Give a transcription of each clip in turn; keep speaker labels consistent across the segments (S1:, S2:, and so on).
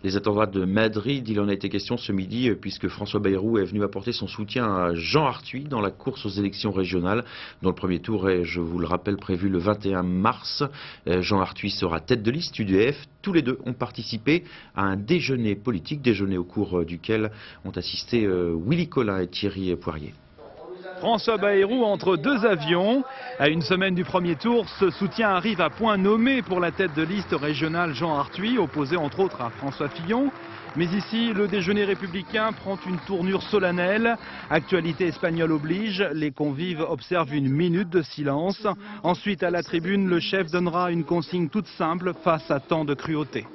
S1: les attendra de Madrid. Il en a été question ce midi puisque François Bayrou est venu apporter son soutien à Jean Arthuis dans la course aux élections régionales, dont le premier tour est, je vous le rappelle, prévu le 21 mars. Jean Arthuis sera tête de liste UDF. Tous les deux ont participé à un déjeuner politique, déjeuner au cours duquel ont assisté Willy Colin et Thierry Poirier.
S2: François Bayrou entre deux avions. À une semaine du premier tour, ce soutien arrive à point nommé pour la tête de liste régionale Jean Arthuis, opposé entre autres à François Fillon. Mais ici, le déjeuner républicain prend une tournure solennelle. Actualité espagnole oblige, les convives observent une minute de silence. Ensuite, à la tribune, le chef donnera une consigne toute simple face à tant de cruauté.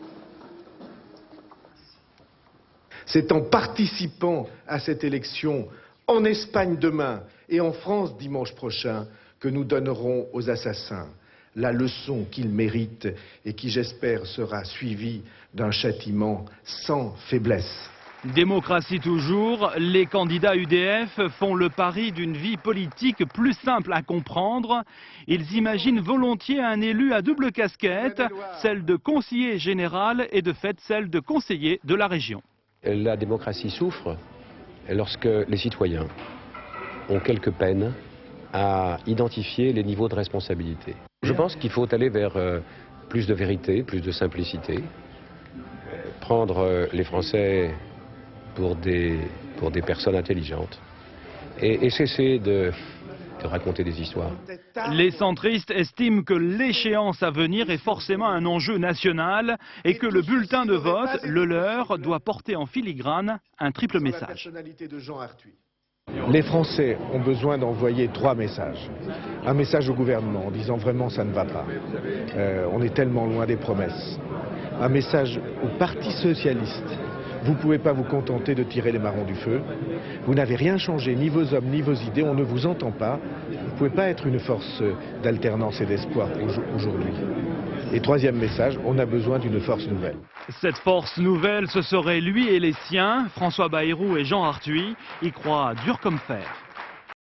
S3: C'est en participant à cette élection en Espagne demain et en France dimanche prochain que nous donnerons aux assassins la leçon qu'ils méritent et qui, j'espère, sera suivie d'un châtiment sans faiblesse.
S2: Démocratie toujours, les candidats UDF font le pari d'une vie politique plus simple à comprendre. Ils imaginent volontiers un élu à double casquette, celle de conseiller général et de fait celle de conseiller de la région.
S4: La démocratie souffre lorsque les citoyens ont quelque peine à identifier les niveaux de responsabilité. Je pense qu'il faut aller vers plus de vérité, plus de simplicité, prendre les Français pour des personnes intelligentes et cesser de raconter des histoires.
S2: Les centristes estiment que l'échéance à venir est forcément un enjeu national et que le bulletin de vote, le leur, doit porter en filigrane un triple message.
S3: Les Français ont besoin d'envoyer 3 messages. Un message au gouvernement en disant vraiment ça ne va pas. On est tellement loin des promesses. Un message au Parti socialiste. Vous ne pouvez pas vous contenter de tirer les marrons du feu. Vous n'avez rien changé, ni vos hommes, ni vos idées. On ne vous entend pas. Vous ne pouvez pas être une force d'alternance et d'espoir aujourd'hui. Et troisième message, on a besoin d'une force nouvelle.
S2: Cette force nouvelle, ce serait lui et les siens. François Bayrou et Jean Arthuis y croient dur comme fer.